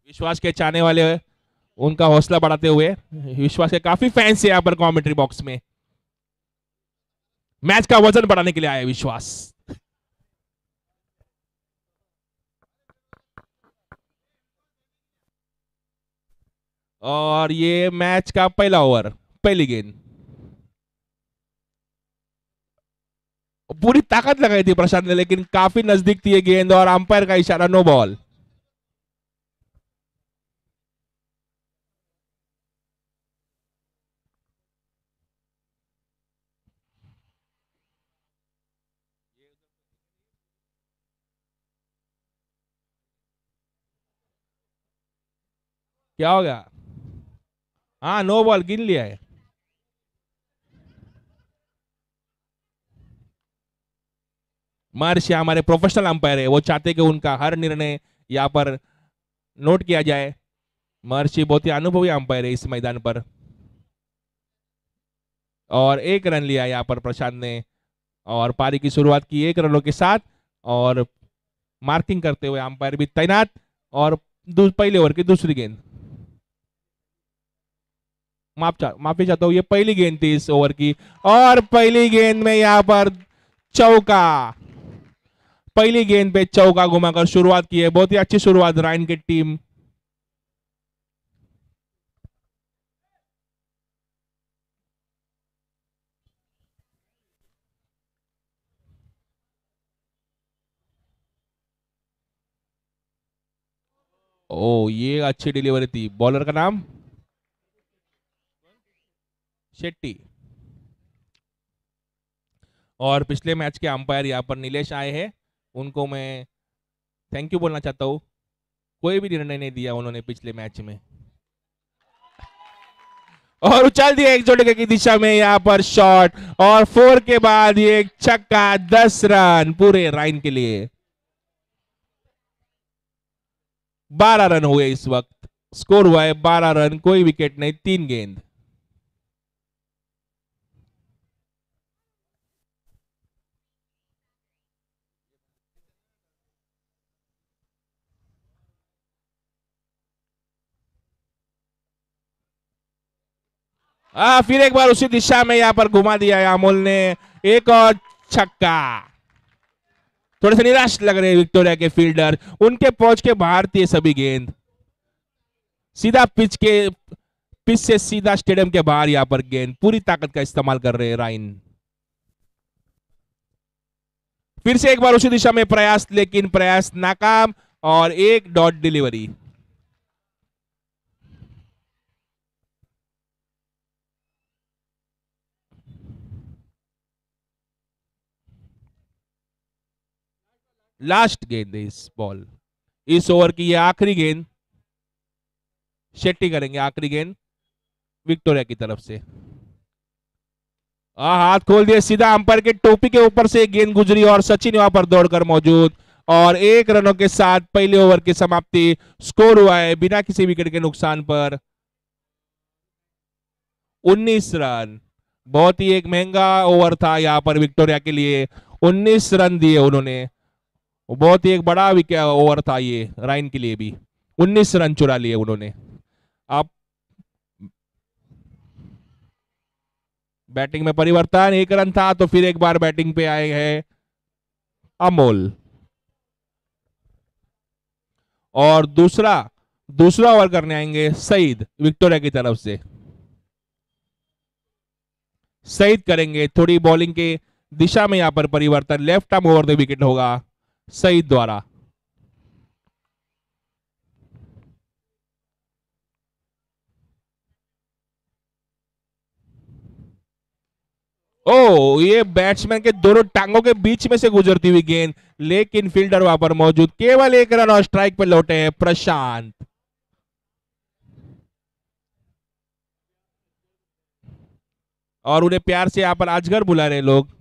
विश्वास के चाहने वाले उनका हौसला बढ़ाते हुए, विश्वास के काफी फैंस है यहाँ पर कमेंट्री बॉक्स में। मैच का वजन बढ़ाने के लिए आए विश्वास। और ये मैच का पहला ओवर, पहली गेंद। पूरी ताकत लगाई थी प्रशांत ने, लेकिन काफी नजदीक थी ये गेंद और अंपायर का इशारा नो बॉल। क्या हो गया? हाँ, नो बॉल गिन लिया है। महर्षि हमारे प्रोफेशनल अंपायर है, वो चाहते कि उनका हर निर्णय यहाँ पर नोट किया जाए। महर्षि बहुत ही अनुभवी अंपायर है इस मैदान पर। और एक रन लिया यहाँ पर प्रशांत ने, और पारी की शुरुआत की 1 रनों के साथ। और मार्किंग करते हुए अंपायर भी तैनात। और पहले ओवर की दूसरी गेंद। माफी चाहता हूँ, ये पहली गेंद थी इस ओवर की। और पहली गेंद में यहाँ पर चौका। पहली गेंद पे चौका घुमाकर शुरुआत की है, बहुत ही अच्छी शुरुआत राइन की टीम। ओ, ये अच्छी डिलीवरी थी। बॉलर का नाम शेट्टी। और पिछले मैच के अंपायर यहाँ पर नीलेश आए हैं, उनको मैं थैंक यू बोलना चाहता हूँ। कोई भी निर्णय नहीं दिया उन्होंने पिछले मैच में। और उछाल दिया एक जोड़े की दिशा में यहाँ पर शॉट, और 4 के बाद ये एक छक्का। 10 रन पूरे राइन के लिए। 12 रन हुए इस वक्त। स्कोर हुआ है 12 रन, कोई विकेट नहीं, 3 गेंद। फिर एक बार उसी दिशा में यहाँ पर घुमा दिया है अमोल ने। एक और छक्का। थोड़े से निराश लग रहे हैं विक्टोरिया के फील्डर, उनके पहुंच के बाहर थी सभी गेंद। सीधा पिच से सीधा स्टेडियम के बाहर यहाँ पर गेंद, पूरी ताकत का इस्तेमाल कर रहे हैं राइन। फिर से एक बार उसी दिशा में प्रयास, लेकिन प्रयास नाकाम। और एक डॉट डिलीवरी। लास्ट गेंद है इस बॉल, इस ओवर की ये आखिरी गेंद। शेट्टी करेंगे आखिरी गेंद विक्टोरिया की तरफ से। हाथ खोल दिए, सीधा अंपायर के टोपी के ऊपर से गेंद गुजरी और सचिन वहां पर दौड़कर मौजूद। और 1 रनों के साथ पहले ओवर की समाप्ति। स्कोर हुआ है बिना किसी विकेट के नुकसान पर 19 रन। बहुत ही एक महंगा ओवर था यहाँ पर विक्टोरिया के लिए। 19 रन दिए उन्होंने। बहुत ही एक बड़ा विकेट ओवर था ये राइन के लिए भी। 19 रन चुरा लिए उन्होंने। अब बैटिंग में परिवर्तन, 1 रन था तो फिर एक बार बैटिंग पे आए हैं अमोल। और दूसरा ओवर करने आएंगे सईद विक्टोरिया की तरफ से। सईद करेंगे, थोड़ी बॉलिंग के दिशा में यहां पर परिवर्तन। Left arm over the wicket होगा सईद द्वारा। ओ, ये बैट्समैन के दोनों टांगों के बीच में से गुजरती हुई गेंद, लेकिन फील्डर वहां पर मौजूद। केवल 1 रन और स्ट्राइक पर लौटे हैं प्रशांत। और उन्हें प्यार से यहाँ पर अजगर बुला रहे लोग।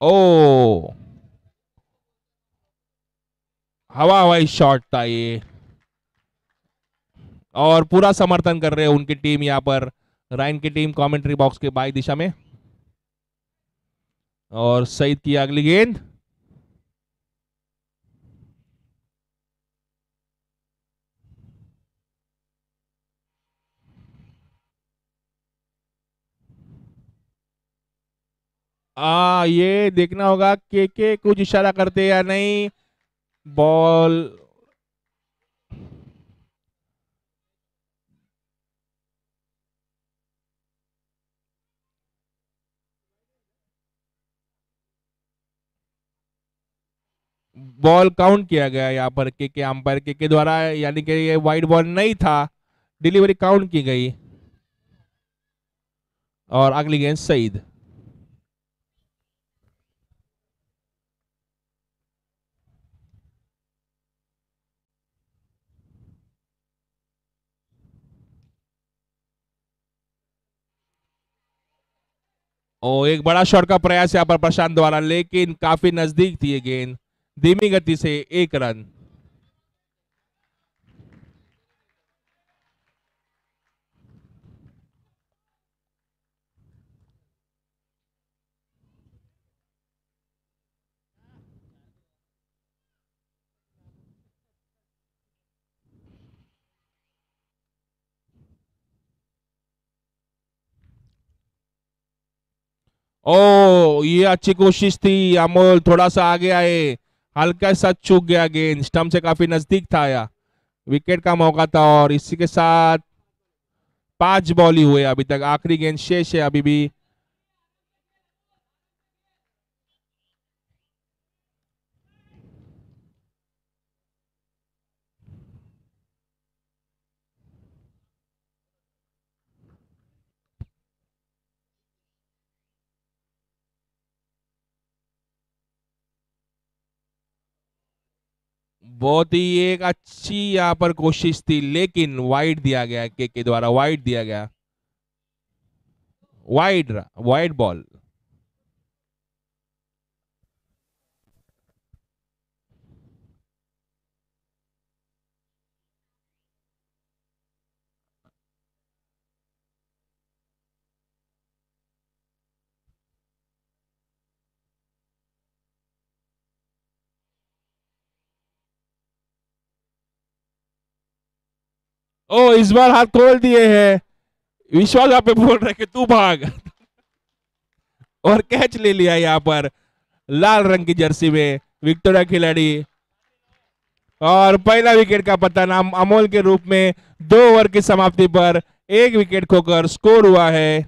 ओ, हवाई शॉट था ये। और पूरा समर्थन कर रहे हैं उनकी टीम यहाँ पर राइन की टीम कमेंट्री बॉक्स के बाई दिशा में, और सईद की अगली गेंद। ये देखना होगा के कुछ इशारा करते या नहीं। बॉल बॉल काउंट किया गया यहाँ पर के अंपायर के द्वारा, यानी कि ये वाइड बॉल नहीं था, डिलीवरी काउंट की गई। और अगली गेंद सईद। ओ, एक बड़ा शॉट का प्रयास यहाँ पर प्रशांत द्वारा, लेकिन काफी नजदीक थी ये गेंद। धीमी गति से 1 रन। ओ, ये अच्छी कोशिश थी, अमोल थोड़ा सा आगे आए, हल्का सा चूक गया, गेंद स्टंप से काफी नजदीक था या विकेट का मौका था। और इसी के साथ 5 बॉल ही हुए अभी तक, आखिरी गेंद शेष है अभी भी। बहुत ही एक अच्छी यहाँ पर कोशिश थी, लेकिन वाइड दिया गया, के द्वारा वाइड दिया गया, वाइड वाइड बॉल। ओ, इस बार हाथ खोल दिए हैं, विश्वास आप पे बोल रहे कि तू भाग। और कैच ले लिया यहाँ पर लाल रंग की जर्सी में विक्टोरिया खिलाड़ी। और पहला विकेट का पतन अमोल के रूप में 2 ओवर की समाप्ति पर 1 विकेट खोकर स्कोर हुआ है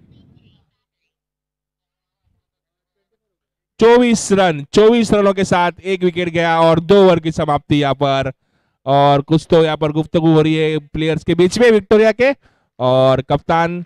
24 रन। 24 रनों के साथ 1 विकेट गया और 2 ओवर की समाप्ति यहाँ पर। और कुछ तो यहाँ पर गुफ्तगू हो रही है प्लेयर्स के बीच में विक्टोरिया के, और कप्तान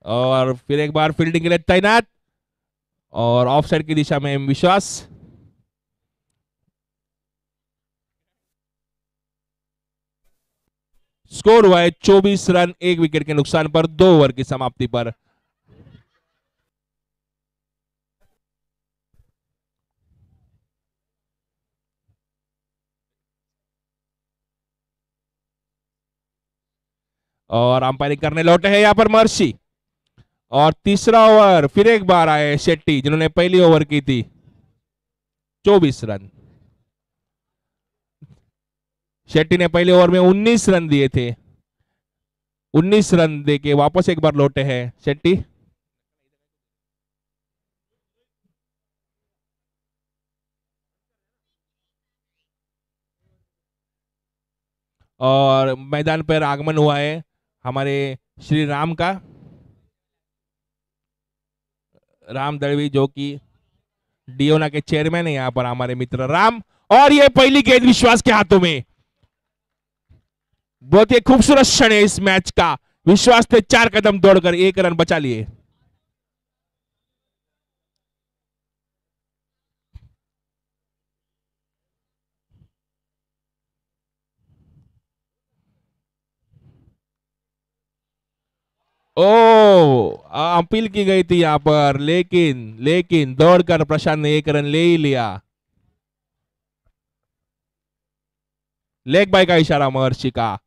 और फिर एक बार फील्डिंग के लिए तैनात, और ऑफ साइड की दिशा में विश्वास। स्कोर हुआ है 24 रन 1 विकेट के नुकसान पर 2 ओवर की समाप्ति पर। और अंपायरिंग करने लौटे हैं यहाँ पर मर्सी। और तीसरा ओवर फिर एक बार आए शेट्टी, जिन्होंने पहली ओवर की थी। 24 रन। शेट्टी ने पहले ओवर में 19 रन दिए थे। 19 रन देके वापस एक बार लौटे हैं शेट्टी। और मैदान पर आगमन हुआ है हमारे श्री राम का, राम दड़वी, जो कि डियोना के चेयरमैन है यहाँ पर हमारे मित्र राम। और ये पहली गेंद विश्वास के हाथों में। बहुत ही खूबसूरत क्षण है इस मैच का। विश्वास ने 4 कदम दौड़कर 1 रन बचा लिए। ओ अपील की गई थी यहां पर, लेकिन लेकिन दौड़कर प्रशांत ने एक रन ले ही लिया। लेग बाय का इशारा महर्षि का।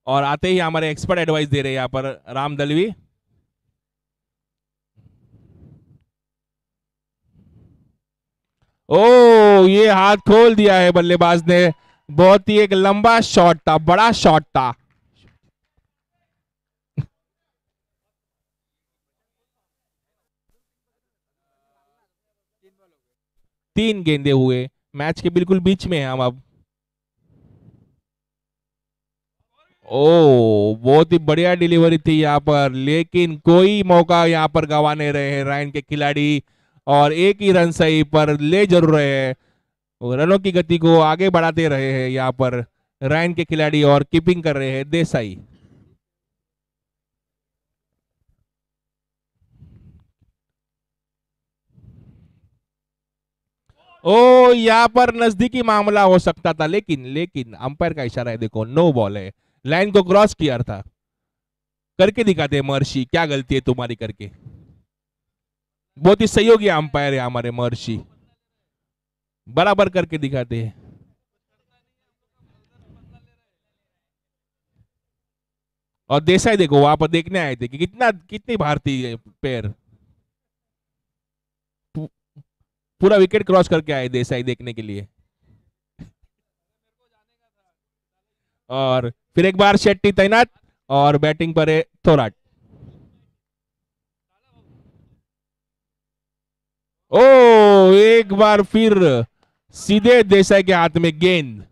और आते ही हमारे एक्सपर्ट एडवाइस दे रहे हैं यहाँ पर राम दलवी। ओ ये हाथ खोल दिया है बल्लेबाज ने। बहुत ही एक लंबा शॉट था, बड़ा शॉट था। तीन गेंदे हुए, मैच के बिल्कुल बीच में हैं हम अब। ओ बहुत ही बढ़िया डिलीवरी थी यहाँ पर, लेकिन कोई मौका यहाँ पर गंवा नहीं रहे हैं रायन के खिलाड़ी। और एक ही रन सही पर ले जरूर रहे हैं, रनों की गति को आगे बढ़ाते रहे हैं यहाँ पर रायन के खिलाड़ी, और कीपिंग कर रहे हैं देसाई। ओ यहाँ पर नजदीकी मामला हो सकता था, लेकिन लेकिन अंपायर का इशारा है, देखो नो बॉल है। लाइन को क्रॉस किया था। करके दिखाते महर्षि, क्या गलती है तुम्हारी करके। बहुत ही सहयोगी अंपायर है हमारे महर्षि, बराबर करके दिखाते हैं। और देसाई देखो वहां पर देखने आए थे कि कितना कितनी भारतीय पैर, पूरा विकेट क्रॉस करके आए देसाई देखने के लिए। और फिर एक बार शेट्टी तैनात, और बैटिंग पर है थोराट। ओ एक बार फिर सीधे देसाई के हाथ में गेंद।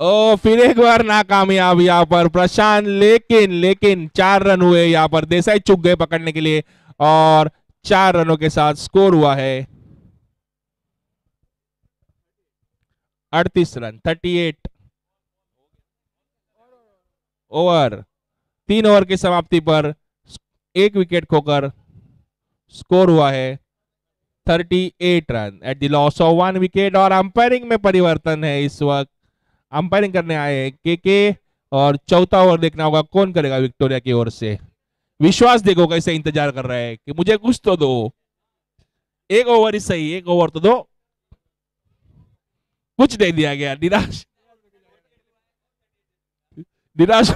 ओ फिर एक बार नाकामयाब यहाँ पर प्रशांत, लेकिन लेकिन 4 रन हुए यहाँ पर, देसाई चुक गए पकड़ने के लिए। और 4 रनों के साथ स्कोर हुआ है 38 रन, 38 ओवर। 3 ओवर की समाप्ति पर एक विकेट खोकर स्कोर हुआ है 38 run at the loss of 1 wicket. और अंपायरिंग में परिवर्तन है इस वक्त। अंपायरिंग करने आए हैं के, और चौथा ओवर देखना होगा कौन करेगा विक्टोरिया की ओर से। विश्वास देखो कैसे इंतजार कर रहा है कि मुझे कुछ तो दो, एक ओवर ही सही, एक ओवर तो दो। कुछ नहीं दिया गया, निराश, निराश।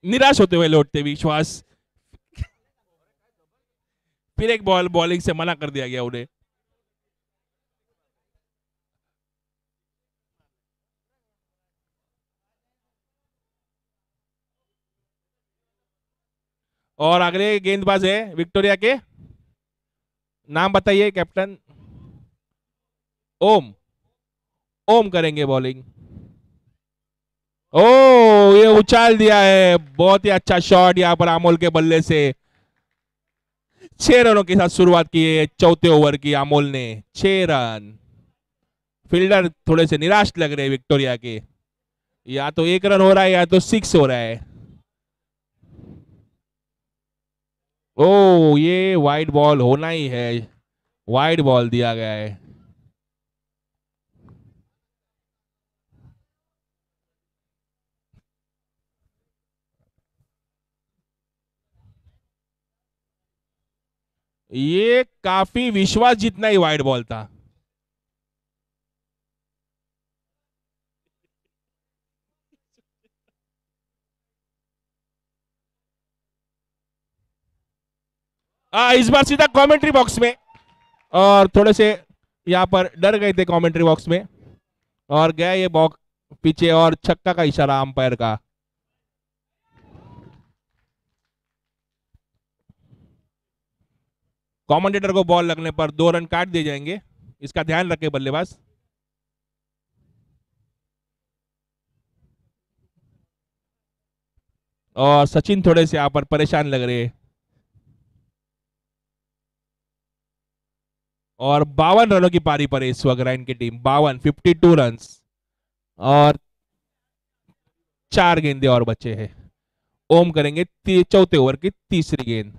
निराश होते हुए लौटते विश्वास। फिर एक बॉलिंग से मना कर दिया गया उन्हें। और अगले गेंदबाज है विक्टोरिया के, नाम बताइए कैप्टन। ओम, ओम करेंगे बॉलिंग। ओ ये उछाल दिया है, बहुत ही अच्छा शॉट यहाँ पर अमोल के बल्ले से। 6 रनों के साथ शुरुआत की है चौथे ओवर की अमोल ने, 6 रन। फील्डर थोड़े से निराश लग रहे हैं विक्टोरिया के, या तो 1 रन हो रहा है या तो 6 हो रहा है। ओ ये वाइड बॉल होना ही है, वाइड बॉल दिया गया है। ये काफी विश्वास जितना ही वाइड बॉल था। इस बार सीधा कमेंट्री बॉक्स में, और थोड़े से यहाँ पर डर गए थे कमेंट्री बॉक्स में, और गया ये बॉक्स पीछे, और छक्का का इशारा अंपायर का। कमेंटेटर को बॉल लगने पर 2 रन काट दिए जाएंगे, इसका ध्यान रखे बल्लेबाज। और सचिन थोड़े से यहाँ पर परेशान लग रहे हैं। और 52 रनों की पारी पर है इस वक्त रैन की टीम, 52 रन। और 4 गेंदे और बचे हैं। ओम करेंगे चौथे ओवर की तीसरी गेंद।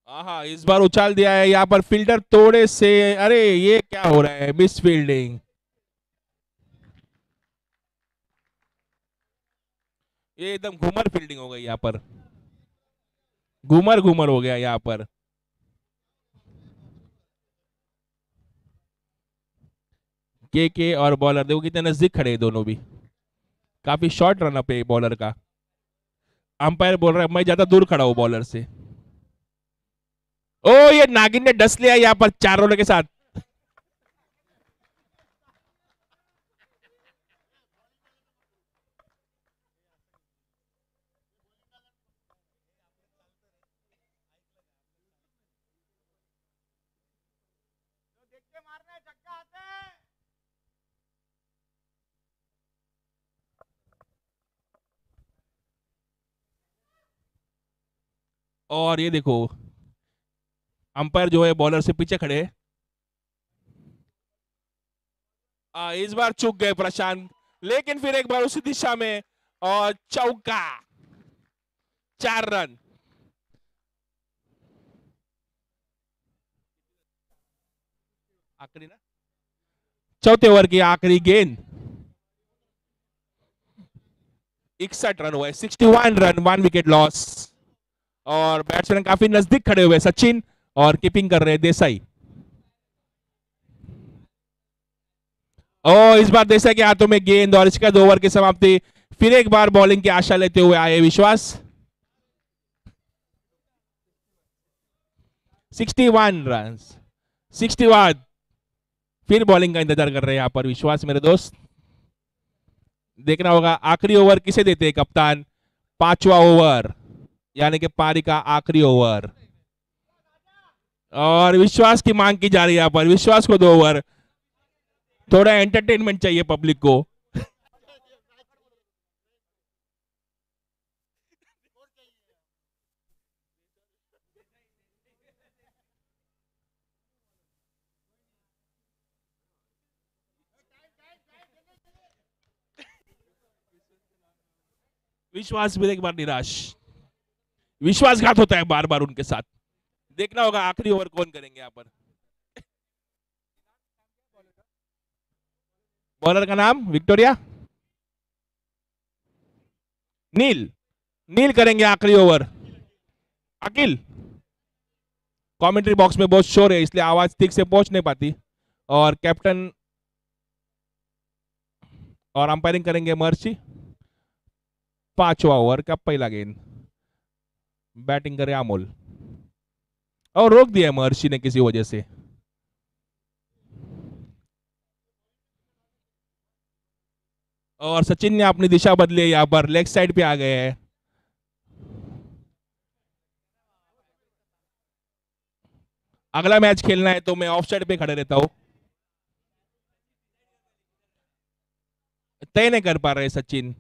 हाँ, इस बार उछाल दिया है यहाँ पर फील्डर थोड़े से। अरे ये क्या हो रहा है, मिस फील्डिंग। ये एकदम घूमर फील्डिंग हो गई यहाँ पर, घूमर घूमर हो गया यहाँ पर। के और बॉलर देखो कितने नजदीक खड़े हैं दोनों भी। काफी शॉर्ट रन अप है बॉलर का। अंपायर बोल रहा है मैं ज्यादा दूर खड़ा हूं बॉलर से। ओ ये नागिन ने डस लिया यहाँ पर 4 रनों के साथ। और ये देखो अंपायर जो है बॉलर से पीछे खड़े हैं। इस बार चूक गए प्रशांत, लेकिन फिर एक बार उसी दिशा में और चौका। 4 रन। आखिरी ना, चौथे ओवर की आखिरी गेंद। 61 रन हुए, 61 रन, 1 विकेट लॉस। और बैट्समैन काफी नजदीक खड़े हुए सचिन, और कीपिंग कर रहे हैं देसाई। और इस बार देसाई के हाथों में गेंद, और इसके बाद ओवर की समाप्ति। फिर एक बार बॉलिंग की आशा लेते हुए आए विश्वास। 61 रन, 61। फिर बॉलिंग का इंतजार कर रहे हैं यहाँ पर विश्वास मेरे दोस्त। देखना होगा आखिरी ओवर किसे देते हैं कप्तान। 5वां ओवर, यानी कि पारी का आखिरी ओवर। और विश्वास की मांग की जा रही है यहाँ पर, विश्वास को 2 ओवर। थोड़ा एंटरटेनमेंट चाहिए पब्लिक को। विश्वास फिर एक बार निराश। विश्वासघात होता है बार बार उनके साथ। देखना होगा आखिरी ओवर कौन करेंगे यहाँ पर। बॉलर का नाम विक्टोरिया, नील। नील करेंगे आखिरी ओवर। अकिल, कमेंट्री बॉक्स में बहुत शोर है इसलिए आवाज ठीक से पहुंच नहीं पाती। और कैप्टन और अंपायरिंग करेंगे महर्षि। 5वां ओवर का पहला गेंद। बैटिंग करे अमोल, और रोक दिया महर्षि ने किसी वजह से। और सचिन ने अपनी दिशा बदली है यहाँ पर, लेग साइड पे आ गए हैं। अगला मैच खेलना है तो मैं ऑफ साइड पे खड़े रहता हूं। तय नहीं कर पा रहे सचिन।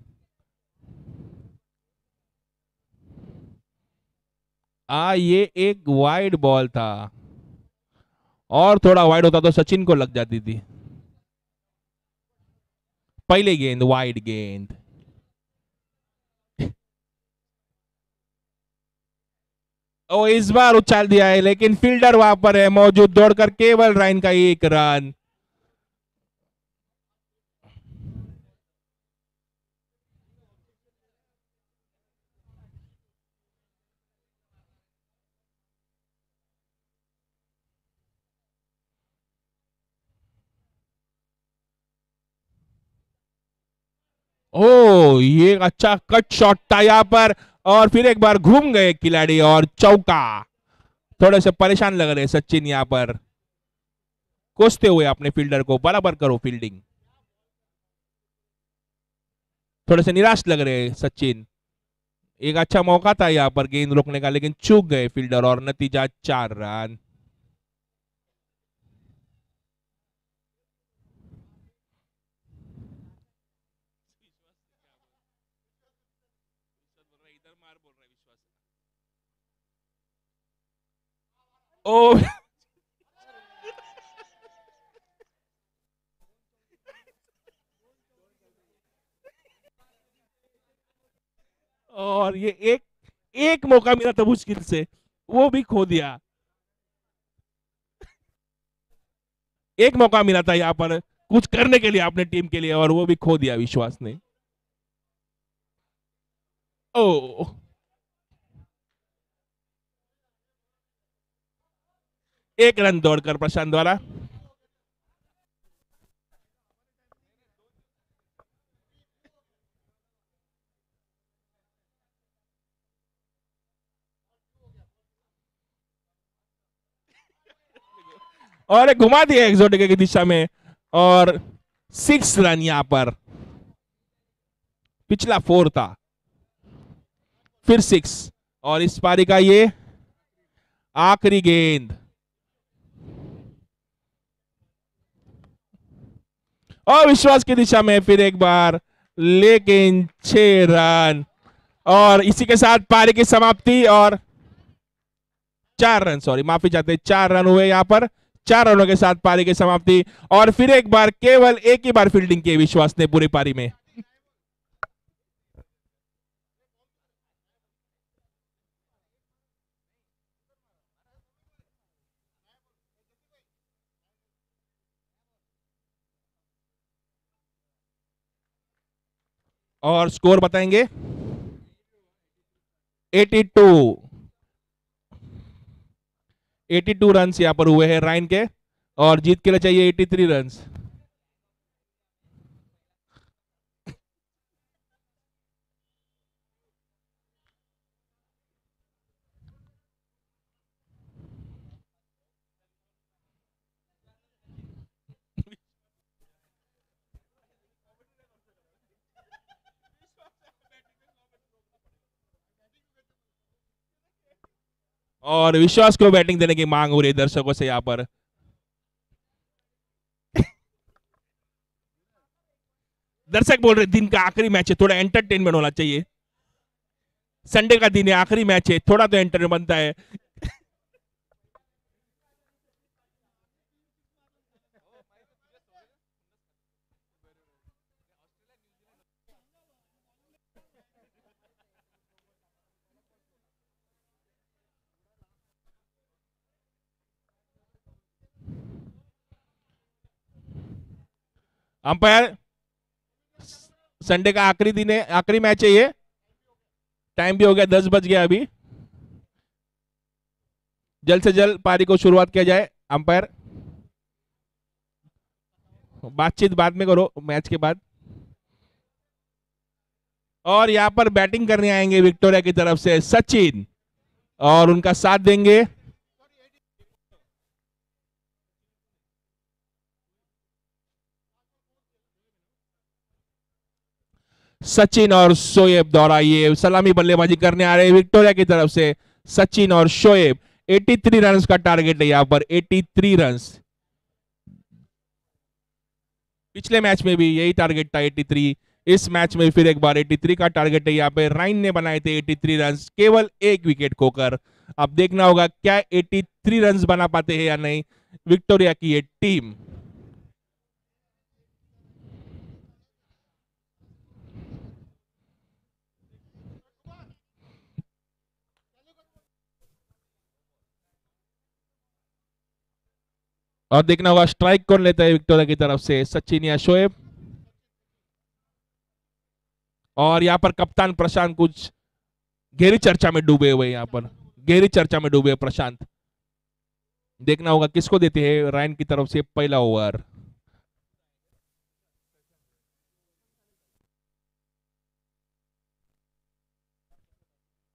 ये एक वाइड बॉल था, और थोड़ा वाइड होता तो सचिन को लग जाती थी। पहले गेंद वाइड गेंद। ओ इस बार उछाल दिया है, लेकिन फील्डर वहां पर है मौजूद, दौड़कर केवल राइन का 1 रन। ओ ये अच्छा कट शॉट था यहाँ पर, और फिर एक बार घूम गए खिलाड़ी और चौका। थोड़े से परेशान लग रहे सचिन यहाँ पर। कोसते हुए अपने फील्डर को, बराबर करो फील्डिंग। थोड़े से निराश लग रहे हैं सचिन। एक अच्छा मौका था यहाँ पर गेंद रोकने का, लेकिन चूक गए फील्डर और नतीजा 4 रन। ओ और ये एक एक मौका मिला था मुश्किल से, वो भी खो दिया। एक मौका मिला था यहाँ पर कुछ करने के लिए अपने टीम के लिए, और वो भी खो दिया विश्वास ने। ओ, एक रन दौड़कर प्रशांत द्वारा। और घुमा दिया एक्सोटिका की दिशा में, और 6 रन यहां पर। पिछला 4 था, फिर 6, और इस पारी का ये आखिरी गेंद। और विश्वास की दिशा में फिर एक बार, लेकिन 6 रन। और इसी के साथ पारी की समाप्ति, और 4 रन, सॉरी माफी चाहते हैं, 4 रन हुए यहां पर। 4 रनों के साथ पारी की समाप्ति। और फिर एक बार, केवल एक ही बार फील्डिंग की विश्वास ने पूरी पारी में। और स्कोर बताएंगे। 82 82 रन यहां पर हुए हैं राइन के, और जीत के लिए चाहिए 83 रन। और विश्वास को बैटिंग देने की मांग हो रही है दर्शकों से यहां पर। दर्शक बोल रहे दिन का आखिरी मैच है, थोड़ा एंटरटेनमेंट होना चाहिए। संडे का दिन है, आखिरी मैच है, थोड़ा तो एंटरटेनमेंट बनता है। अंपायर, संडे का आखिरी दिन है, आखिरी मैच है ये। टाइम भी हो गया, 10 बज गया अभी। जल्द से जल्द पारी को शुरुआत किया जाए। अंपायर, बातचीत बाद में करो मैच के बाद। और यहां पर बैटिंग करने आएंगे विक्टोरिया की तरफ से सचिन, और उनका साथ देंगे सचिन और शोएब द्वारा। ये सलामी बल्लेबाजी करने आ रहे हैं विक्टोरिया की तरफ से सचिन और शोएब। 83 रन का टारगेट है यहां पर, 83 रन। पिछले मैच में भी यही टारगेट था 83, इस मैच में फिर एक बार 83 का टारगेट है यहाँ पे। राइन ने बनाए थे 83 रन, केवल एक विकेट खोकर। अब देखना होगा क्या 83 रन बना पाते हैं या नहीं विक्टोरिया की ये टीम। और देखना होगा स्ट्राइक कौन लेता है विक्टोरिया की तरफ से, सचिन या शोएब। और यहाँ पर कप्तान प्रशांत कुछ गहरी चर्चा में डूबे हुए, यहाँ पर गहरी चर्चा में डूबे प्रशांत। देखना होगा किसको देते हैं रायन की तरफ से पहला ओवर।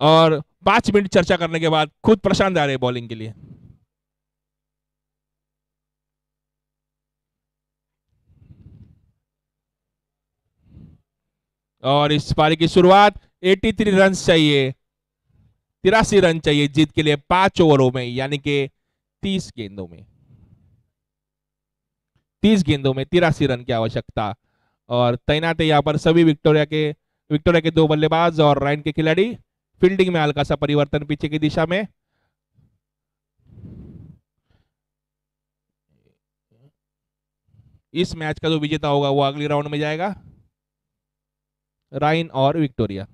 और 5 मिनट चर्चा करने के बाद खुद प्रशांत आ रहे बॉलिंग के लिए। और इस पारी की शुरुआत 83 रन चाहिए, 83 रन चाहिए जीत के लिए 5 ओवरों में, यानी कि 30 गेंदों में, 30 गेंदों में 83 रन की आवश्यकता। और तैनात है यहाँ पर सभी विक्टोरिया के दो बल्लेबाज और राइन के खिलाड़ी। फील्डिंग में हल्का सा परिवर्तन पीछे की दिशा में। इस मैच का जो विजेता होगा वो अगली राउंड में जाएगा, राइन और विक्टोरिया।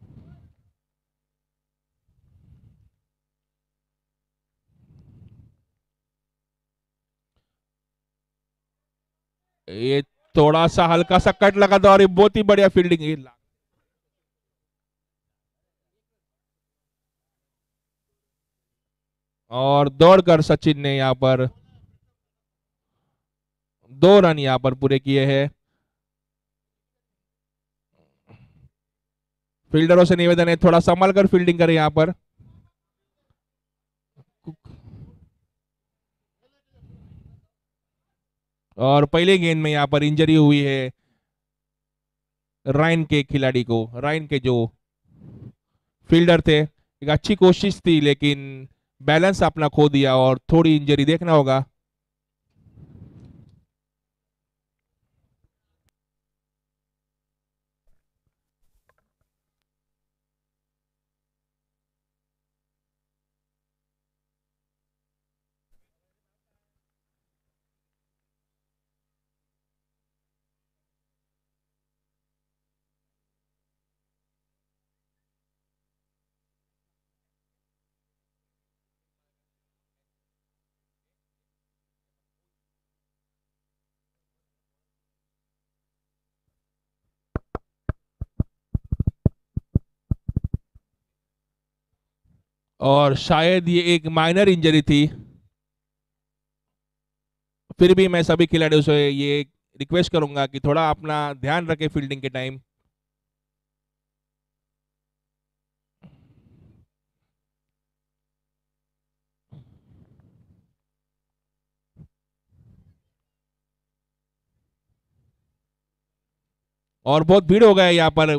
ये थोड़ा सा हल्का सा कट लगा था और ये बहुत ही बढ़िया फील्डिंग। और दौड़कर सचिन ने यहाँ पर 2 रन यहाँ पर पूरे किए हैं। फील्डरों से निवेदन है थोड़ा संभल कर फील्डिंग करें यहाँ पर। और पहले गेंद में यहाँ पर इंजरी हुई है राइन के खिलाड़ी को। राइन के जो फील्डर थे, एक अच्छी कोशिश थी लेकिन बैलेंस अपना खो दिया और थोड़ी इंजरी देखना होगा। और शायद ये एक माइनर इंजरी थी, फिर भी मैं सभी खिलाड़ियों से ये रिक्वेस्ट करूंगा कि थोड़ा अपना ध्यान रखें फील्डिंग के टाइम। और बहुत भीड़ हो गया है यहाँ पर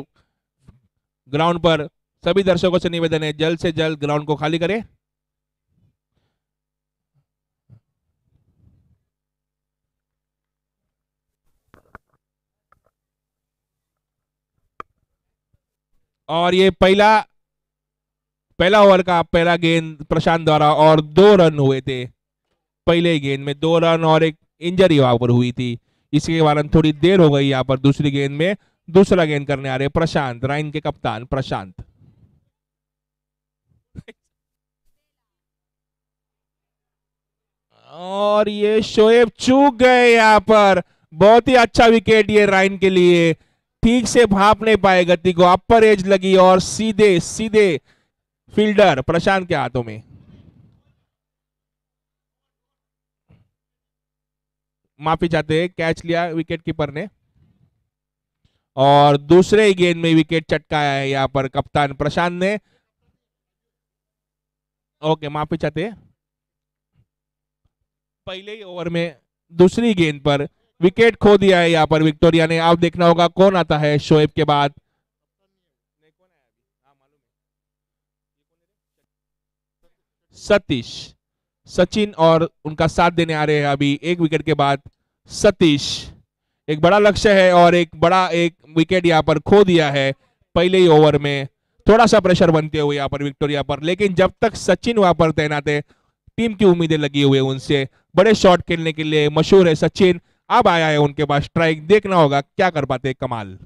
ग्राउंड पर। सभी दर्शकों से निवेदन है जल्द से जल्द ग्राउंड को खाली करें। और ये पहला ओवर का पहला गेंद प्रशांत द्वारा और 2 रन हुए थे। पहले गेंद में 2 रन और एक इंजरी वहां पर हुई थी, इसके कारण थोड़ी देर हो गई यहाँ पर दूसरी गेंद में। दूसरा गेंद करने आ रहे प्रशांत, राइन के कप्तान प्रशांत। और ये शोएब चूक गए यहाँ पर। बहुत ही अच्छा विकेट ये राइन के लिए। ठीक से भाप नहीं पाए गति को, अपर एज लगी और सीधे सीधे फील्डर प्रशांत के हाथों में। माफी चाहते हैं, कैच लिया विकेट कीपर ने। और दूसरे ही गेंद में विकेट चटकाया है यहाँ पर कप्तान प्रशांत ने। ओके, माफी चाहते हैं। पहले ही ओवर में दूसरी गेंद पर विकेट खो दिया है यहाँ पर विक्टोरिया ने। अब देखना होगा कौन आता है शोएब के बाद। सतीश, सचिन और उनका साथ देने आ रहे हैं अभी एक विकेट के बाद। सतीश, एक बड़ा लक्ष्य है और एक विकेट यहाँ पर खो दिया है पहले ही ओवर में। थोड़ा सा प्रेशर बनते हुए यहाँ पर विक्टोरिया पर, लेकिन जब तक सचिन वहां पर तैनात है टीम की उम्मीदें लगी हुई है उनसे। बड़े शॉट खेलने के लिए मशहूर है सचिन। अब आया है उनके पास स्ट्राइक, देखना होगा क्या कर पाते कमाल।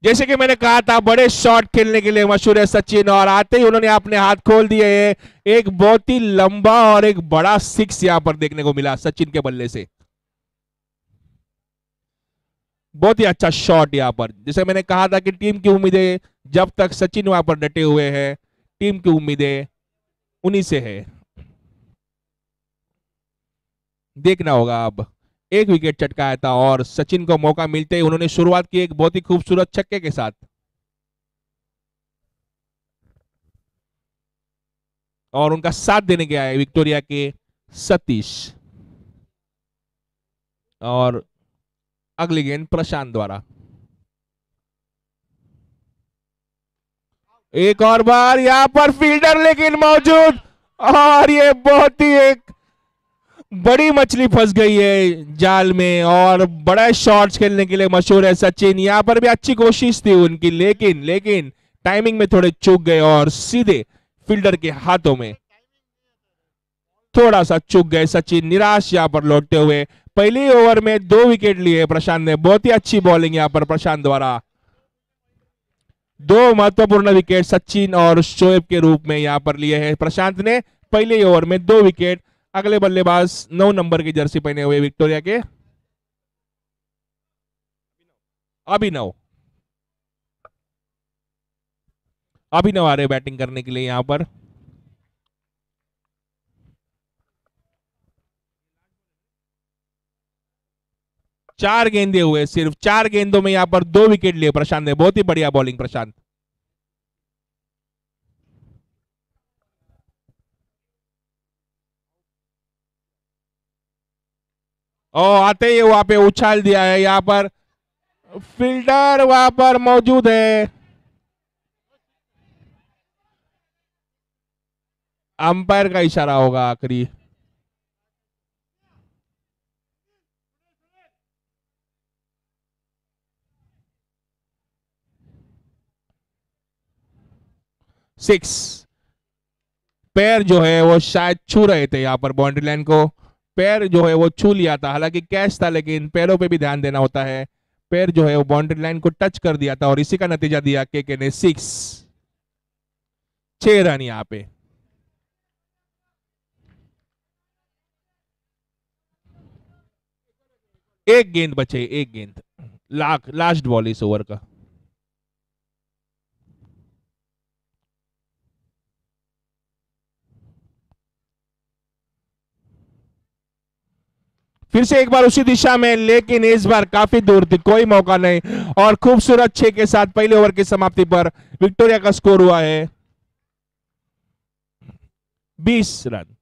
जैसे कि मैंने कहा था बड़े शॉट खेलने के लिए मशहूर है सचिन, और आते ही उन्होंने अपने हाथ खोल दिए हैं। एक बहुत ही लंबा और एक बड़ा सिक्स यहां पर देखने को मिला सचिन के बल्ले से। बहुत ही अच्छा शॉट यहां पर। जैसे मैंने कहा था कि टीम की उम्मीदें जब तक सचिन वहां पर डटे हुए हैं, टीम की उम्मीदें उन्हीं से है। देखना होगा अब। एक विकेट चटकाया था और सचिन को मौका मिलते ही उन्होंने शुरुआत की एक बहुत ही खूबसूरत छक्के के साथ। और उनका साथ देने गया है विक्टोरिया के सतीश। और अगली गेंद प्रशांत द्वारा। एक और बार यहां पर फील्डर लेकिन मौजूद, और ये बहुत ही एक बड़ी मछली फंस गई है जाल में, और बड़ा शॉट्स खेलने के लिए मशहूर है सचिन। यहां पर भी अच्छी कोशिश थी उनकी, लेकिन लेकिन टाइमिंग में थोड़े चूक गए और सीधे फील्डर के हाथों में थोड़ा सा चूक गए सचिन, निराश यहां पर लौटते हुए। पहले ओवर में 2 विकेट लिए प्रशांत ने, बहुत ही अच्छी बॉलिंग यहां पर प्रशांत द्वारा। 2 महत्वपूर्ण विकेट सचिन और शोएब के रूप में यहां पर लिए हैं प्रशांत ने पहले ओवर में 2 विकेट। अगले बल्लेबाज 9 नंबर की जर्सी पहने हुए विक्टोरिया के अभिनव। अभिनव आ रहे बैटिंग करने के लिए यहां पर। चार गेंदे हुए, सिर्फ 4 गेंदों में यहां पर 2 विकेट लिए प्रशांत ने, बहुत ही बढ़िया बॉलिंग प्रशांत। और आते ही वहां पे उछाल दिया है, यहां पर फील्डर वहां पर मौजूद है। अंपायर का इशारा होगा आखिरी। सिक्स। पैर जो है वो शायद छू रहे थे यहाँ पर बाउंड्री लाइन को, पैर जो है वो छू लिया था, हालांकि कैच था लेकिन पैरों पे भी ध्यान देना होता है। पैर जो है वो बाउंड्री लाइन को टच कर दिया था और इसी का नतीजा दिया के ने 6। 6 रन यहाँ पे। एक गेंद बचे, एक गेंद, लास्ट बॉल इस ओवर का। फिर से एक बार उसी दिशा में, लेकिन इस बार काफी दूर थी, कोई मौका नहीं, और खूबसूरत 6 के साथ पहले ओवर की समाप्ति पर विक्टोरिया का स्कोर हुआ है 20 रन।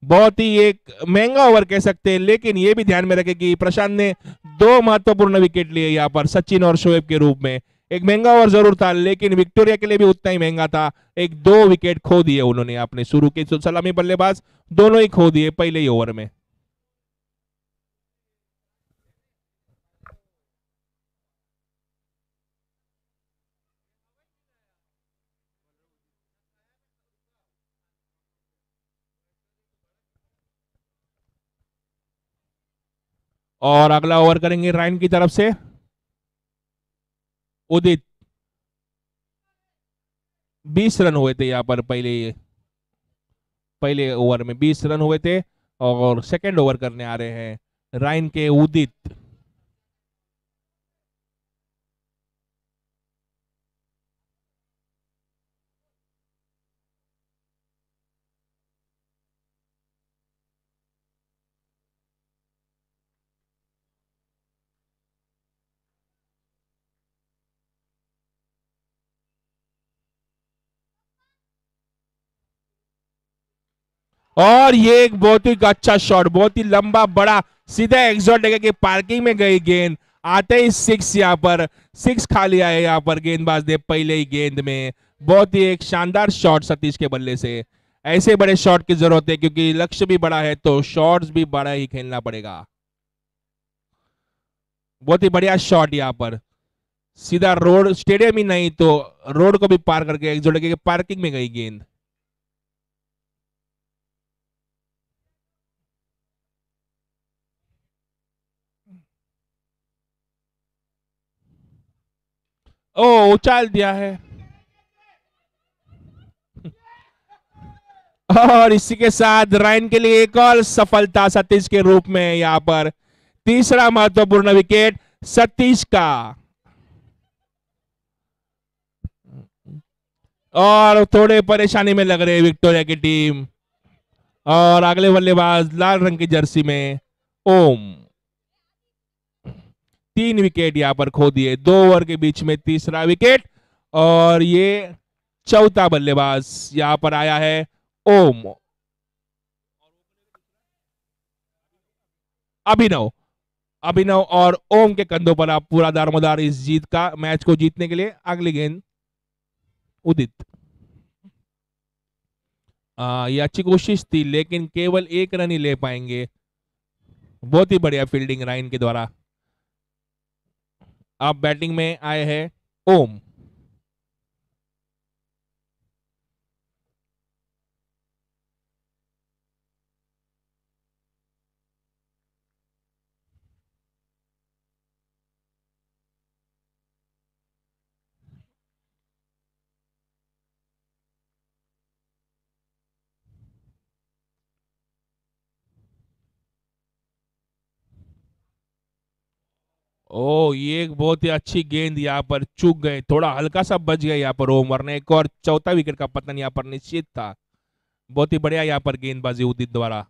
बहुत ही एक महंगा ओवर कह सकते हैं, लेकिन यह भी ध्यान में रखें कि प्रशांत ने 2 महत्वपूर्ण विकेट लिए यहां पर सचिन और शोएब के रूप में। एक महंगा ओवर जरूर था, लेकिन विक्टोरिया के लिए भी उतना ही महंगा था। एक 2 विकेट खो दिए उन्होंने अपने शुरू के सलामी बल्लेबाज, दोनों ही खो दिए पहले ही ओवर में। और अगला ओवर करेंगे राइन की तरफ से उदित। 20 रन हुए थे यहाँ पर पहले ओवर में 20 रन हुए थे, और सेकंड ओवर करने आ रहे हैं राइन के उदित। और ये एक बहुत ही अच्छा शॉट, बहुत ही लंबा बड़ा, सीधा एग्जॉट लेकर के पार्किंग में गई गेंद, आते ही 6 यहाँ पर 6 खा लिया है यहाँ पर गेंदबाज ने पहले ही गेंद में। बहुत ही एक शानदार शॉट सतीश के बल्ले से। ऐसे बड़े शॉट की जरूरत है क्योंकि लक्ष्य भी बड़ा है, तो शॉट्स भी बड़ा ही खेलना पड़ेगा। बहुत ही बढ़िया शॉट यहाँ पर, सीधा रोड, स्टेडियम ही नहीं तो रोड को भी पार करके एग्जॉट लेके पार्किंग में गई गेंद। ओ, उछाल दिया है। और इसी के साथ राइन के लिए एक और सफलता सतीश के रूप में, यहां पर तीसरा महत्वपूर्ण विकेट सतीश का। और थोड़े परेशानी में लग रहे विक्टोरिया की टीम, और अगले बल्लेबाज लाल रंग की जर्सी में ओम। 3 विकेट यहां पर खो दिए, 2 ओवर के बीच में तीसरा विकेट, और ये चौथा बल्लेबाज यहां पर आया है ओम, अभिनव। अभिनव और ओम के कंधों पर आप पूरा दारोमदार इस जीत का मैच को जीतने के लिए। अगली गेंद उदित। ये अच्छी कोशिश थी लेकिन केवल एक रन ही ले पाएंगे। बहुत ही बढ़िया फील्डिंग राइन के द्वारा। अब बैटिंग में आए हैं ओम। ओ, ये एक बहुत ही अच्छी गेंद यहाँ पर चूक गए, थोड़ा हल्का सा बच गया यहाँ पर ओम, वरना एक और चौथा विकेट का पतन यहाँ पर निश्चित था। बहुत ही बढ़िया यहाँ पर गेंदबाजी उदित द्वारा।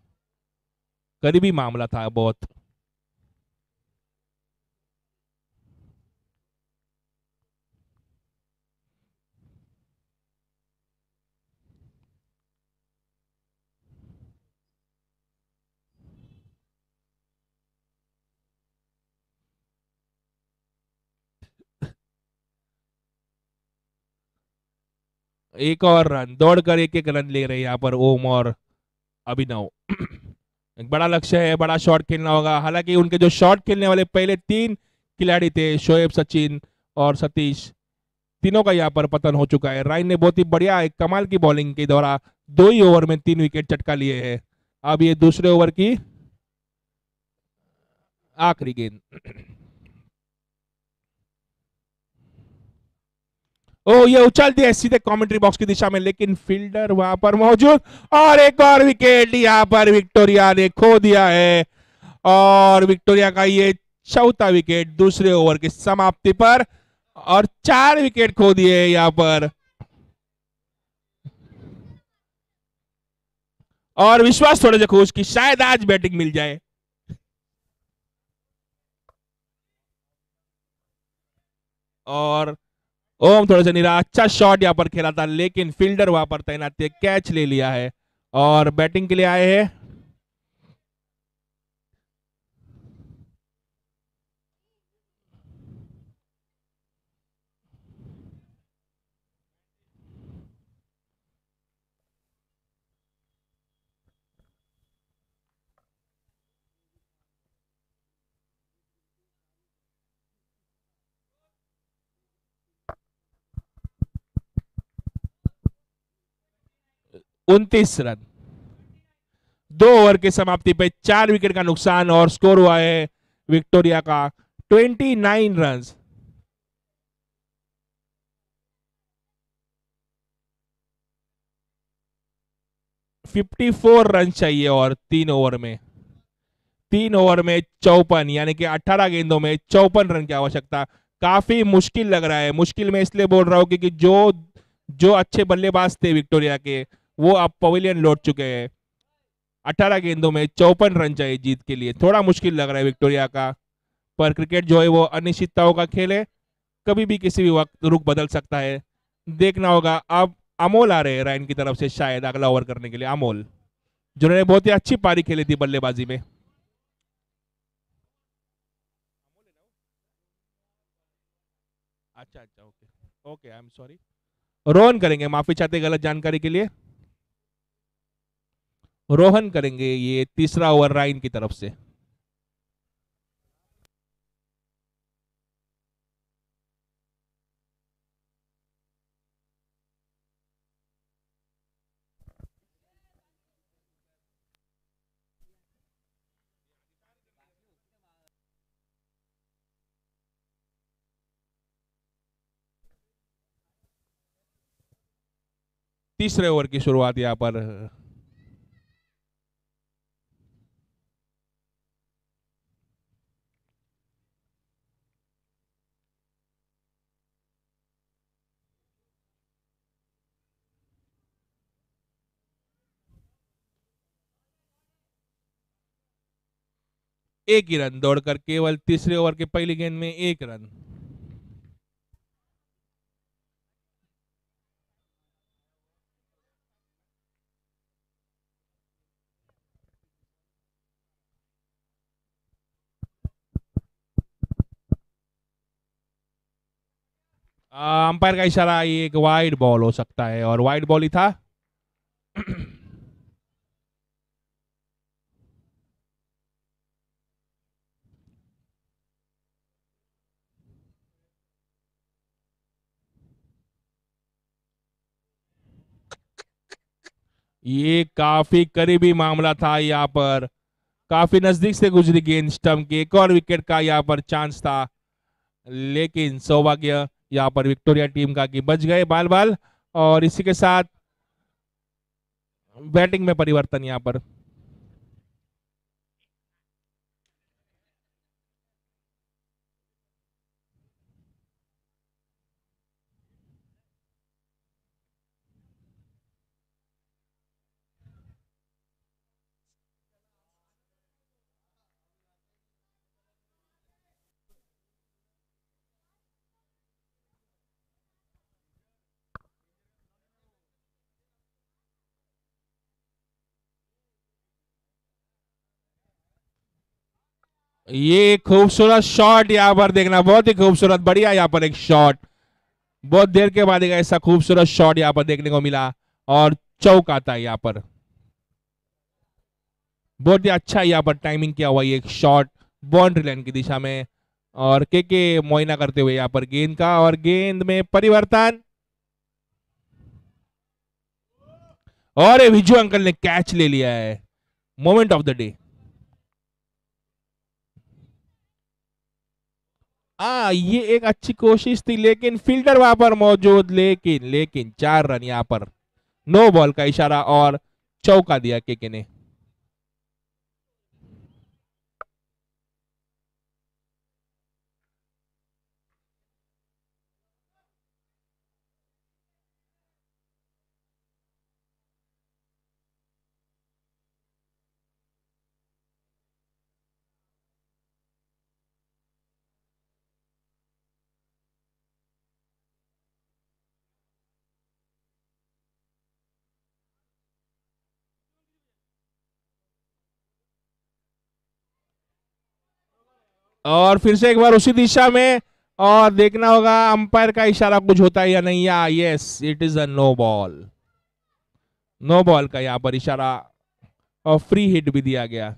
करीबी मामला था बहुत। एक और रन दौड़कर एक एक रन ले रहे हैं यहाँ पर ओम और अभिनव। एक बड़ा लक्ष्य है, बड़ा शॉट खेलना होगा। हालांकि उनके जो शॉट खेलने वाले पहले तीन खिलाड़ी थे, शोएब, सचिन और सतीश, तीनों का यहाँ पर पतन हो चुका है। राइन ने बहुत ही बढ़िया एक कमाल की बॉलिंग के द्वारा 2 ही ओवर में 3 विकेट चटका लिए हैं। अब ये दूसरे ओवर की आखिरी गेंद। ओ, ये उछल दिया सीधे कमेंट्री बॉक्स की दिशा में, लेकिन फील्डर वहां पर मौजूद। और एक और विकेट यहाँ पर विक्टोरिया ने खो दिया है। और विक्टोरिया का ये चौथा विकेट दूसरे ओवर की समाप्ति पर। और 4 विकेट खो दिए यहाँ पर। और विश्वास थोड़े से खुश कि शायद आज बैटिंग मिल जाए। और ओम थोड़ा सा निराश, अच्छा शॉट यहाँ पर खेला था लेकिन फील्डर वहां पर तैनात थे, कैच ले लिया है। और बैटिंग के लिए आए हैं 29 रन। 2 ओवर की समाप्ति पे 4 विकेट का नुकसान और स्कोर हुआ है विक्टोरिया का 29 रन। 54 रन चाहिए और 3 ओवर में 54 यानी कि 18 गेंदों में 54 रन की आवश्यकता। काफी मुश्किल लग रहा है। मुश्किल में इसलिए बोल रहा हूँ क्योंकि जो जो अच्छे बल्लेबाज थे विक्टोरिया के, वो अब पवेलियन लौट चुके हैं। 18 गेंदों में 54 रन चाहिए जीत के लिए, थोड़ा मुश्किल लग रहा है विक्टोरिया का। पर क्रिकेट जो है वो अनिश्चितताओं का खेल है, कभी भी किसी भी वक्त रुख बदल सकता है। देखना होगा। अब अमोल आ रहे हैं रायन की तरफ से शायद अगला ओवर करने के लिए। अमोल, जिन्होंने बहुत ही अच्छी पारी खेली थी बल्लेबाजी में। अच्छा अच्छा, okay okay, I am sorry. Rohan करेंगे, माफी चाहते गलत जानकारी के लिए। रोहन करेंगे ये तीसरा ओवर राइन की तरफ से। तीसरे ओवर की शुरुआत यहाँ पर। एक ही रन दौड़कर केवल तीसरे ओवर के पहली गेंद में 1 रन। अंपायर का इशारा, ये एक वाइड बॉल हो सकता है और वाइड बॉल ही था। ये काफी करीबी मामला था यहाँ पर, काफी नजदीक से गुजरी गेंद स्टंप के, एक और विकेट का यहाँ पर चांस था, लेकिन सौभाग्य यहाँ पर विक्टोरिया टीम का कि बच गए बाल बाल। और इसी के साथ बैटिंग में परिवर्तन यहाँ पर। ये खूबसूरत शॉट यहाँ पर देखना, बहुत ही खूबसूरत, बढ़िया यहाँ पर एक शॉट, बहुत देर के बाद एक ऐसा खूबसूरत शॉट यहाँ पर देखने को मिला और चौका था यहाँ पर। बहुत ही अच्छा यहाँ पर टाइमिंग किया हुआ ये एक शॉट बाउंड्री लाइन की दिशा में, और के मुआयना करते हुए यहाँ पर गेंद का, और गेंद में परिवर्तन, और ये विजू अंकल ने कैच ले लिया है। Moment of the day. ये एक अच्छी कोशिश थी, लेकिन फील्डर वहां पर मौजूद, लेकिन लेकिन 4 रन यहाँ पर, नो बॉल का इशारा और चौका दिया के ने। और फिर से एक बार उसी दिशा में, और देखना होगा अंपायर का इशारा कुछ होता है या नहीं। या yes, it is a no ball, no ball का यहाँ पर इशारा, और फ्री हिट भी दिया गया।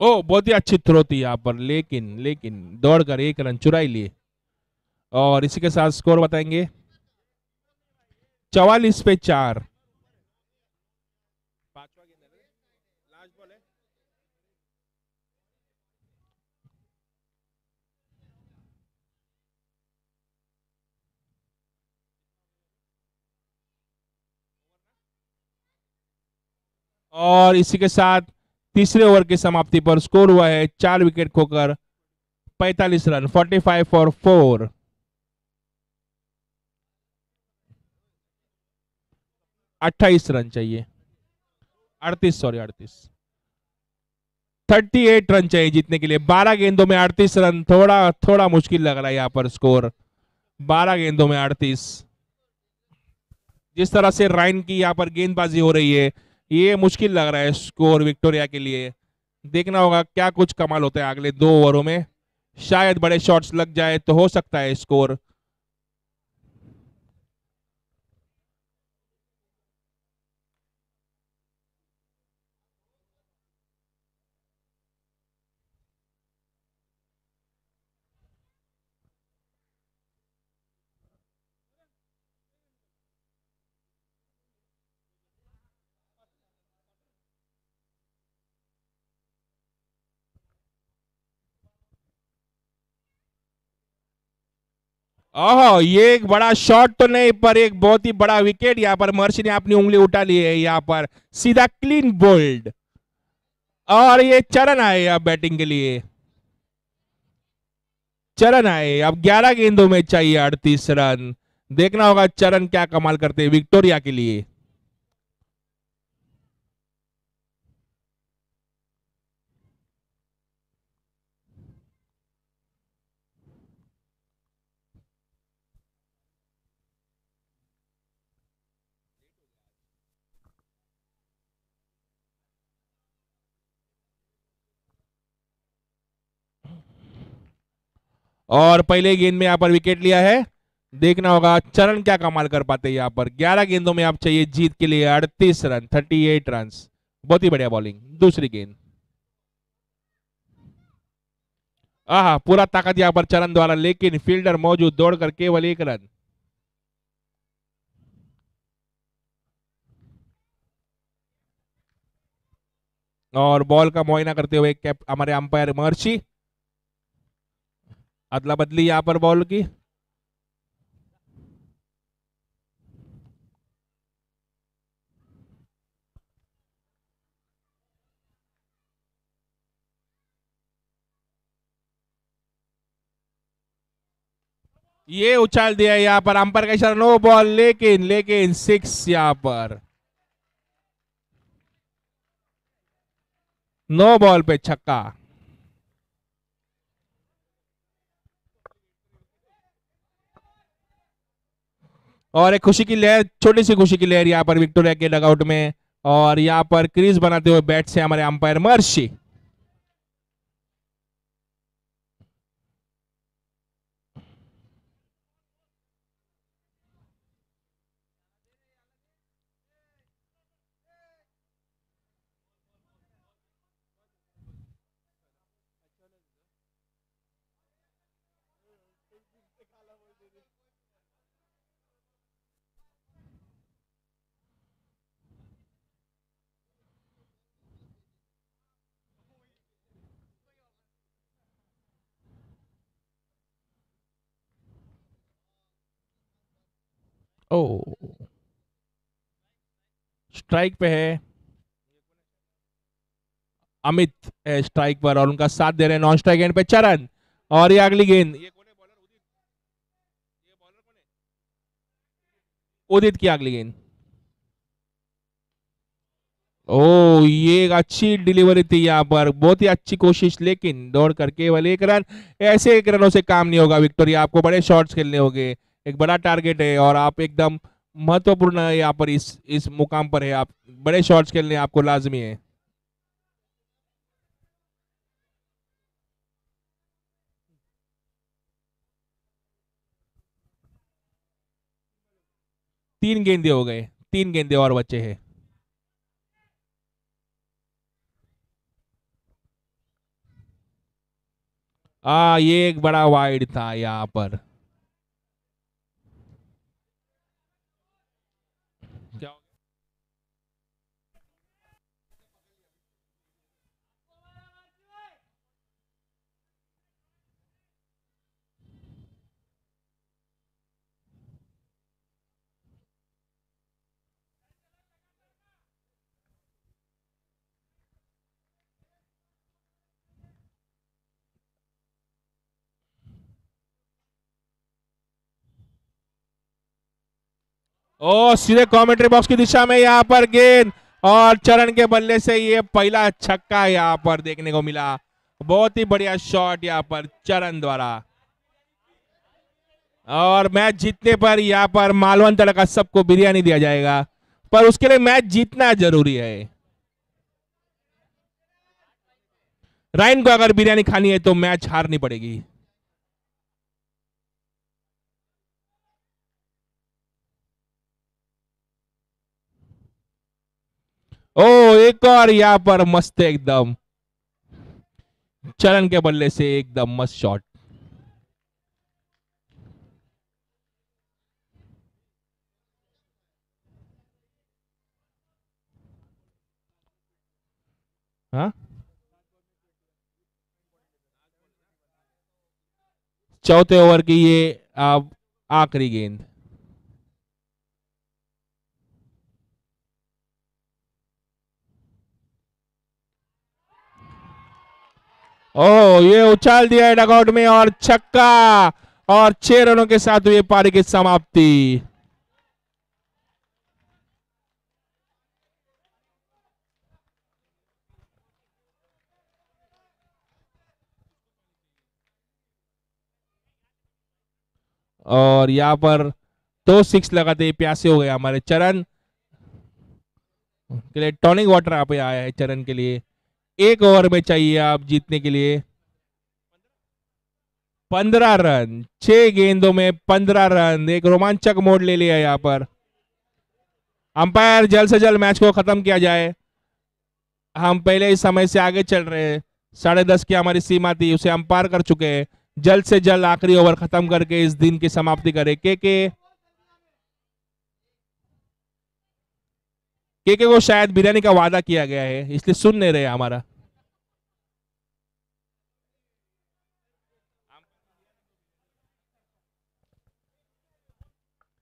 ओ, बहुत ही अच्छी थ्रो थी यहाँ पर, लेकिन लेकिन दौड़कर 1 रन चुरा लिए। और इसी के साथ स्कोर बताएंगे, 44 पे 4। और इसी के साथ तीसरे ओवर की समाप्ति पर स्कोर हुआ है 4 विकेट खोकर 45 रन, 45 फॉर 4। 28 रन चाहिए, 38, सॉरी 38। 38 रन चाहिए जीतने के लिए, 12 गेंदों में 38 रन, थोड़ा थोड़ा मुश्किल लग रहा है यहाँ पर स्कोर। 12 गेंदों में 38, जिस तरह से राइन की यहाँ पर गेंदबाजी हो रही है, ये मुश्किल लग रहा है स्कोर विक्टोरिया के लिए। देखना होगा क्या कुछ कमाल होता है अगले 2 ओवरों में, शायद बड़े शॉट्स लग जाए तो हो सकता है स्कोर। ओहो, ये एक बड़ा शॉट तो नहीं, पर एक बहुत ही बड़ा विकेट। यहाँ पर महर्षि ने अपनी उंगली उठा ली है, यहाँ पर सीधा क्लीन बोल्ड। और ये चरण आए अब बैटिंग के लिए। चरण आए अब 11 गेंदों में चाहिए 38 रन। देखना होगा चरण क्या कमाल करते हैं विक्टोरिया के लिए। और पहले गेंद में यहाँ पर विकेट लिया है। देखना होगा चरण क्या कमाल कर पाते हैं। यहाँ पर 11 गेंदों में आप चाहिए जीत के लिए 38 रन, 38 रन। बहुत ही बढ़िया बॉलिंग। दूसरी गेंद। आहा, पूरा ताकत यहाँ पर चरण द्वारा, लेकिन फील्डर मौजूद, दौड़कर केवल 1 रन। और बॉल का मुआयना करते हुए कैप हमारे अंपायर महर्षि। अदला बदली यहाँ पर बॉल की। ये उछाल दिया यहाँ पर अंपायर का इशारा, नो बॉल, लेकिन लेकिन 6 यहाँ पर। नो बॉल पे छक्का। और एक खुशी की लहर, छोटी सी खुशी की लहर यहाँ पर विक्टोरिया के डगआउट में। और यहाँ पर क्रीज बनाते हुए बैट से हमारे अंपायर महर्षि। ओ, स्ट्राइक पे है अमित, स्ट्राइक पर, और उनका साथ दे रहे हैं नॉन स्ट्राइक एंड पे चरण। और ये अगली गेंद, ये कौन है बॉलर? उदित। ये बॉलर कौन है? उदित की अगली गेंद। ओ, ये एक अच्छी डिलीवरी थी यहाँ पर, बहुत ही अच्छी कोशिश, लेकिन दौड़ कर केवल 1 रन। ऐसे 1 रनों से काम नहीं होगा विक्टोरिया, आपको बड़े शॉट्स खेलने होंगे। एक बड़ा टारगेट है और आप एकदम महत्वपूर्ण यहाँ पर इस मुकाम पर है। आप बड़े शॉट्स खेलने आपको लाजमी है। 3 गेंदे हो गए, 3 गेंदे और बचे हैं। ये एक बड़ा वाइड था यहाँ पर। क्या हो ओ, सीधे कमेंट्री बॉक्स की दिशा में यहाँ पर गेंद। और चरण के बल्ले से ये पहला छक्का यहाँ पर देखने को मिला। बहुत ही बढ़िया शॉट यहाँ पर चरण द्वारा। और मैच जीतने पर यहाँ पर मालवंत तड़का सबको बिरयानी दिया जाएगा, पर उसके लिए मैच जीतना जरूरी है। राइन को अगर बिरयानी खानी है तो मैच हारनी पड़ेगी। ओ, एक और यहाँ पर मस्त एकदम चरण के बल्ले से एकदम मस्त शॉट। हाँ, चौथे ओवर की ये आखिरी गेंद। ओह, ये उछाल दिया है डगआउट में और छक्का, और 6 रनों के साथ हुई पारी की समाप्ति। और यहां पर 2 6 लगाते ही प्यासे हो गए हमारे चरण के लिए। टॉनिक वाटर यहाँ पे आया है चरण के लिए। 1 ओवर में चाहिए आप जीतने के लिए 15 रन। 6 गेंदों में 15 रन, एक रोमांचक मोड़ ले लिया यहाँ पर। अंपायर, जल्द से जल्द मैच को खत्म किया जाए। हम पहले इस समय से आगे चल रहे हैं। 10:30 की हमारी सीमा थी, उसे हम पार कर चुके हैं। जल्द से जल्द आखिरी ओवर खत्म करके इस दिन की समाप्ति करें। के को शायद बिरयानी का वादा किया गया है, इसलिए सुन नहीं रहे हमारा।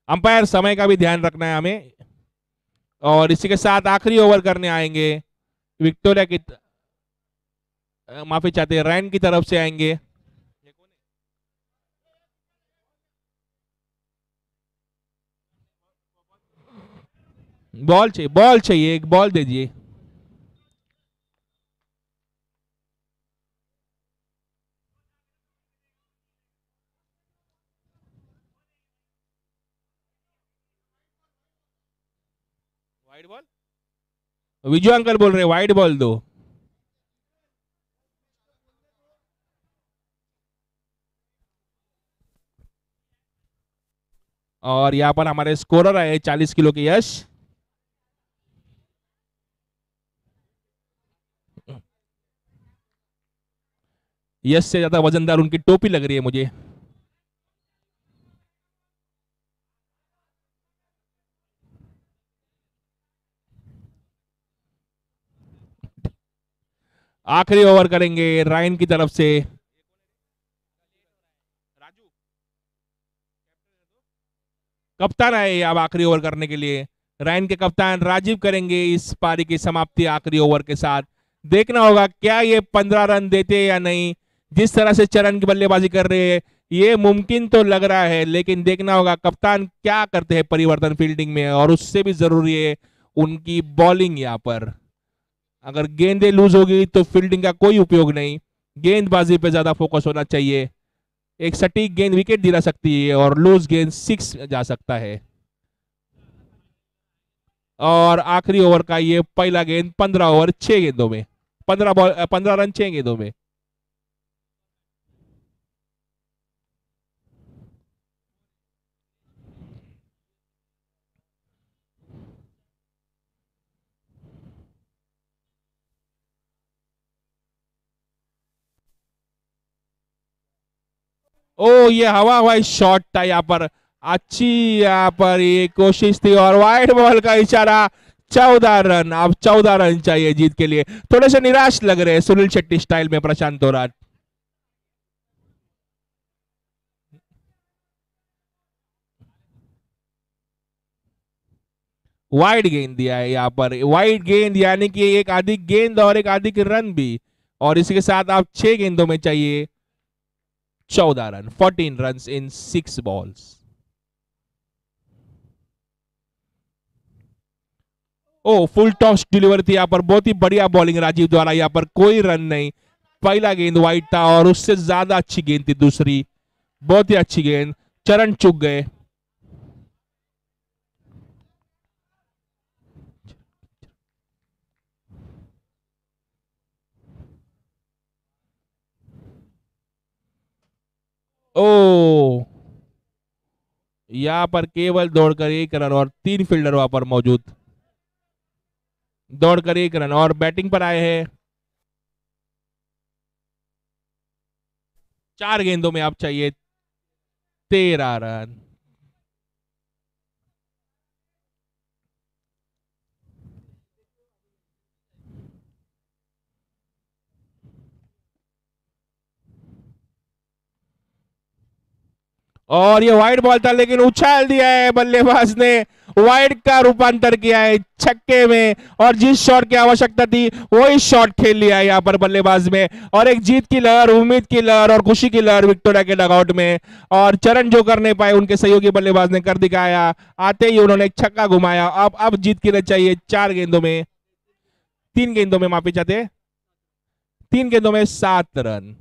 अंपायर, समय का भी ध्यान रखना है हमें। और इसी के साथ आखिरी ओवर करने आएंगे विक्टोरिया की माफी चाहते हैं, रैन की तरफ से आएंगे। बॉल चाहिए, एक बॉल दे दिए। वाइड बॉल, विजय अंकल बोल रहे वाइड बॉल दो। और यहाँ पर हमारे स्कोरर आए 40 किलो के यश। यश से ज्यादा वजनदार उनकी टोपी लग रही है मुझे। आखिरी ओवर करेंगे रायन की तरफ से। कप्तान आए अब आखिरी ओवर करने के लिए। रायन के कप्तान राजीव करेंगे इस पारी की समाप्ति आखिरी ओवर के साथ। देखना होगा क्या ये 15 रन देते या नहीं। जिस तरह से चरण की बल्लेबाजी कर रहे हैं, ये मुमकिन तो लग रहा है, लेकिन देखना होगा कप्तान क्या करते हैं परिवर्तन फील्डिंग में। और उससे भी जरूरी है उनकी बॉलिंग। यहाँ पर अगर गेंदें लूज होगी तो फील्डिंग का कोई उपयोग नहीं। गेंदबाजी पे ज्यादा फोकस होना चाहिए। एक सटीक गेंद विकेट दिला सकती है और लूज गेंद 6 जा सकता है। और आखिरी ओवर का ये पहला गेंद 15 ओवर 6 गेंदों में, 15 रन 6 गेंदों में। ओ, ये हवा हवाई शॉट था यहाँ पर। अच्छी यहाँ पर ये कोशिश थी और वाइड बॉल का इशारा। 14 रन, अब 14 रन चाहिए जीत के लिए। थोड़े से निराश लग रहे हैं सुनील शेट्टी स्टाइल में प्रशांत तोराट। वाइड गेंद दिया है यहाँ पर। वाइड गेंद यानी कि एक आधी गेंद और एक आधी की रन भी। और इसी के साथ आप 6 गेंदों में चाहिए 14 run, 14 run in 6 balls. Oh, full toss delivery थी यहाँ पर। बहुत ही बढ़िया बॉलिंग राजीव द्वारा। यहाँ पर कोई रन नहीं। पहला गेंद वाइड था और उससे ज्यादा अच्छी गेंद थी दूसरी। बहुत ही अच्छी गेंद। चरण चुक गए। ओ, यहाँ पर केवल दौड़कर 1 रन और 3 फील्डर वहां पर मौजूद। दौड़कर 1 रन और बैटिंग पर आए हैं। 4 गेंदों में आप चाहिए 13 रन। और ये वाइड बॉल था लेकिन उछाल दिया है बल्लेबाज ने, वाइड का रूपांतर किया है छक्के में, और जिस शॉट की आवश्यकता थी वही शॉट खेल लिया है यहाँ पर बल्लेबाज में। और एक जीत की लहर, उम्मीद की लहर और खुशी की लहर विक्टोरिया के डगआउट में। और चरण जो कर नहीं पाए उनके सहयोगी बल्लेबाज ने कर दिखाया, आते ही उन्होंने एक छक्का घुमाया। अब जीत के लिए चाहिए 4 गेंदों में, 3 गेंदों में माफी चाहते, 3 गेंदों में 7 रन।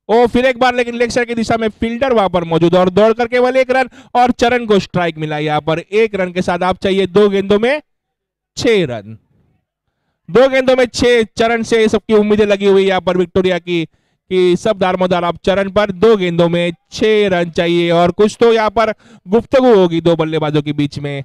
ओ फिर एक बार लेकिन लेग साइड की दिशा में फील्डर वहां पर मौजूद और दौड़ कर केवल 1 रन, और चरण को स्ट्राइक मिला यहाँ पर 1 रन के साथ। आप चाहिए 2 गेंदों में 6 रन, 2 गेंदों में 6। चरण से सबकी उम्मीदें लगी हुई यहाँ पर विक्टोरिया की कि सब दारोमदार आप चरण पर 2 गेंदों में 6 रन चाहिए। और कुछ तो यहाँ पर गुफ्तगू होगी दो बल्लेबाजों के बीच में।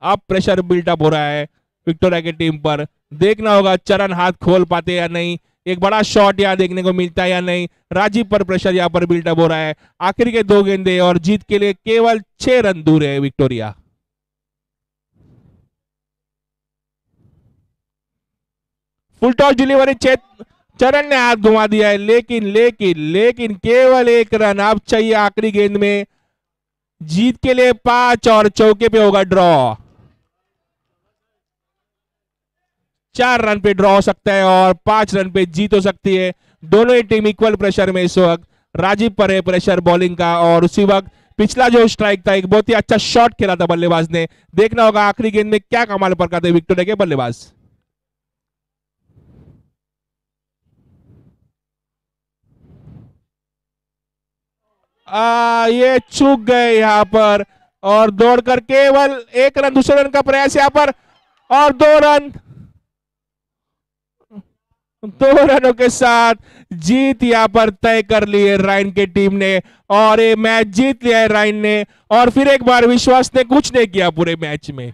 अब प्रेशर बिल्डअप हो रहा है विक्टोरिया की टीम पर, देखना होगा चरण हाथ खोल पाते या नहीं, एक बड़ा शॉट यहाँ देखने को मिलता है या नहीं। राजीव पर प्रेशर यहाँ पर बिल्डअप हो रहा है, आखिर के 2 गेंदे और जीत के लिए केवल 6 रन दूर है विक्टोरिया। फुल टॉस डिलीवरी, चरण ने हाथ घुमा दिया है, लेकिन लेकिन लेकिन केवल 1 रन। अब चाहिए आखिरी गेंद में जीत के लिए 5, और चौके पे होगा ड्रॉ। 4 रन पे ड्रॉ हो सकता है और 5 रन पे जीत हो सकती है। दोनों ही टीम इक्वल प्रेशर में इस वक्त। राजीव पर है प्रेशर बॉलिंग का, और उसी वक्त पिछला जो स्ट्राइक था, एक बहुत ही अच्छा शॉट खेला था बल्लेबाज ने। देखना होगा आखिरी गेंद में क्या कमाल पर करते विक्टोरिया के बल्लेबाज। ये चूक गए यहाँ पर, और दौड़कर केवल 1 रन, दूसरे रन का प्रयास यहाँ पर, और 2 रन, 2 रनों के साथ जीत यहाँ पर तय कर ली है राइन की टीम ने, और ये मैच जीत लिया है राइन ने। और फिर एक बार विश्वास ने कुछ नहीं किया पूरे मैच में।